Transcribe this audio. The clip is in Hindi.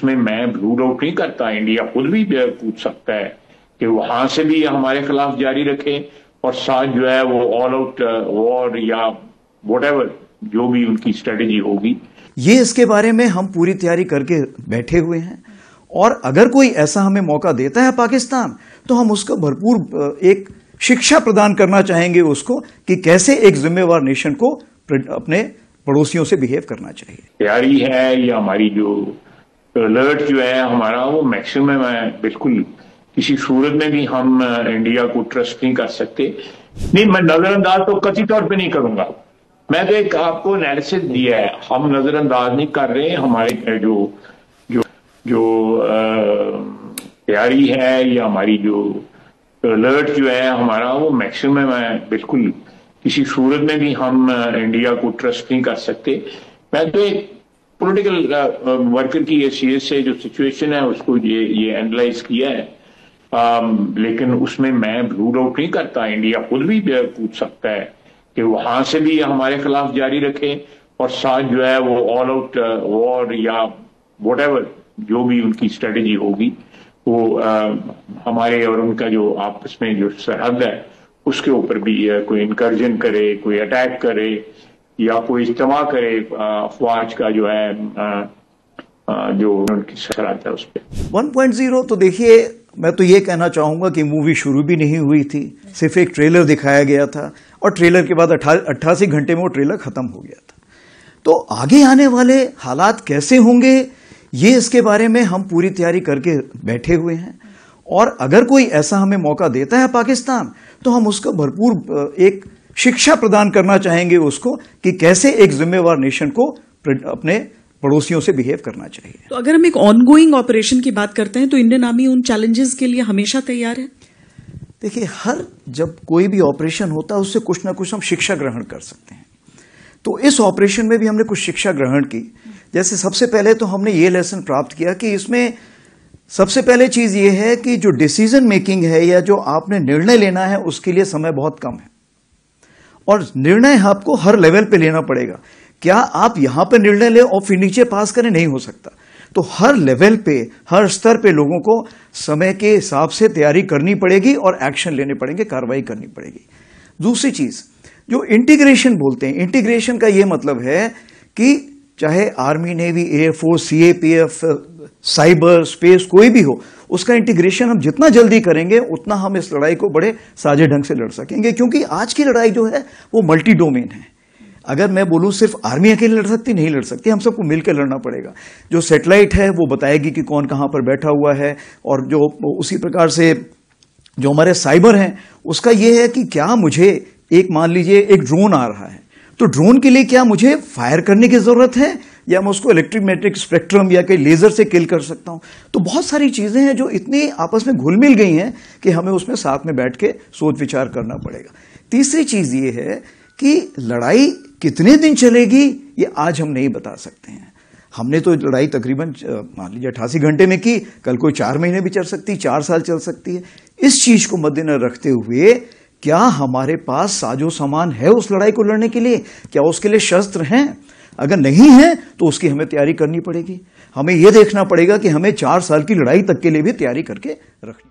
उसमें मैं रूल आउट नहीं करता, इंडिया खुद भी पूछ सकता है कि वहां से भी हमारे खिलाफ जारी रखे और साथ जो है वो ऑल आउट वॉर या व्हाटएवर जो भी उनकी स्ट्रेटेजी होगी। ये इसके बारे में हम पूरी तैयारी करके बैठे हुए हैं और अगर कोई ऐसा हमें मौका देता है पाकिस्तान तो हम उसको भरपूर एक शिक्षा प्रदान करना चाहेंगे उसको कि कैसे एक जिम्मेवार नेशन को अपने पड़ोसियों से बिहेव करना चाहिए। तैयारी है या हमारी जो अलर्ट जो है हमारा वो मैक्सिमम है, बिल्कुल किसी सूरत में भी हम इंडिया को ट्रस्ट नहीं कर सकते। नहीं, मैं नजरअंदाज तो कतई तौर पे नहीं करूंगा। मैं तो एक आपको एनालिसिस दिया है, हम नजरअंदाज नहीं कर रहे। हमारे जो तैयारी है या हमारी जो अलर्ट जो है हमारा वो मैक्सिमम है, बिल्कुल किसी सूरत में भी हम इंडिया को ट्रस्ट नहीं कर सकते। मैं तो एक पॉलिटिकल वर्कर की हैसियत से जो सिचुएशन है उसको ये एनालाइज किया है, लेकिन उसमें मैं रूल आउट नहीं करता। इंडिया खुद भी पूछ सकता है कि वहां से भी हमारे खिलाफ जारी रखे और साथ जो है वो ऑल आउट वॉर या व्हाटएवर जो भी उनकी स्ट्रेटेजी होगी वो हमारे और उनका जो आपस में जो सरहद है उसके ऊपर भी कोई इनकर्जन करे, कोई अटैक करे या कोई इज्तिमा करे अफवाज का जो है जो उनकी सरहद है उस पर। 1.0 तो देखिए, मैं तो ये कहना चाहूंगा कि मूवी शुरू भी नहीं हुई थी, सिर्फ एक ट्रेलर दिखाया गया था और ट्रेलर के बाद 88 घंटे में वो ट्रेलर खत्म हो गया था। तो आगे आने वाले हालात कैसे होंगे ये इसके बारे में हम पूरी तैयारी करके बैठे हुए हैं और अगर कोई ऐसा हमें मौका देता है पाकिस्तान तो हम उसको भरपूर एक शिक्षा प्रदान करना चाहेंगे उसको कि कैसे एक जिम्मेवार नेशन को अपने पड़ोसियों से बिहेव करना चाहिए। तो अगर हम एक ऑनगोइंग ऑपरेशन की बात करते हैं तो इंडियन आर्मी उन चैलेंजेस के लिए हमेशा तैयार है। देखिए, जब कोई भी ऑपरेशन होता है उससे कुछ ना कुछ हम शिक्षा ग्रहण कर सकते हैं। तो इस ऑपरेशन में भी हमने कुछ शिक्षा ग्रहण की। जैसे सबसे पहले तो हमने ये लेसन प्राप्त किया कि इसमें सबसे पहले चीज ये है कि जो डिसीजन मेकिंग है या जो आपने निर्णय लेना है उसके लिए समय बहुत कम है और निर्णय आपको हर लेवल पे लेना पड़ेगा। क्या आप यहां पर निर्णय लें और फिर नीचे पास करें, नहीं हो सकता। तो हर लेवल पे, हर स्तर पे लोगों को समय के हिसाब से तैयारी करनी पड़ेगी और एक्शन लेने पड़ेंगे, कार्रवाई करनी पड़ेगी। दूसरी चीज जो इंटीग्रेशन बोलते हैं, इंटीग्रेशन का यह मतलब है कि चाहे army, navy, air force, CAPF, cyber, space कोई भी हो, उसका इंटीग्रेशन हम जितना जल्दी करेंगे उतना हम इस लड़ाई को बड़े साझे ढंग से लड़ सकेंगे, क्योंकि आज की लड़ाई जो है वो मल्टी डोमेन है। अगर मैं बोलूं सिर्फ आर्मी अकेले लड़ सकती, नहीं लड़ सकती, हम सबको मिलकर लड़ना पड़ेगा। जो सैटेलाइट है वो बताएगी कि कौन कहां पर बैठा हुआ है और जो उसी प्रकार से जो हमारे साइबर हैं उसका ये है कि क्या मुझे एक मान लीजिए एक ड्रोन आ रहा है तो ड्रोन के लिए क्या मुझे फायर करने की जरूरत है या मैं उसको इलेक्ट्रोमैग्नेटिक स्पेक्ट्रम या कहीं लेजर से किल कर सकता हूं। तो बहुत सारी चीजें हैं जो इतनी आपस में घुल मिल गई हैं कि हमें उसमें साथ में बैठ के सोच विचार करना पड़ेगा। तीसरी चीज ये है कि लड़ाई कितने दिन चलेगी ये आज हम नहीं बता सकते हैं। हमने तो लड़ाई तकरीबन मान लीजिए 88 घंटे में की, कल कोई 4 महीने भी चल सकती, 4 साल चल सकती है। इस चीज को मद्देनजर रखते हुए क्या हमारे पास साजो सामान है उस लड़ाई को लड़ने के लिए, क्या उसके लिए शस्त्र हैं? अगर नहीं है तो उसकी हमें तैयारी करनी पड़ेगी। हमें यह देखना पड़ेगा कि हमें 4 साल की लड़ाई तक के लिए भी तैयारी करके रखनी।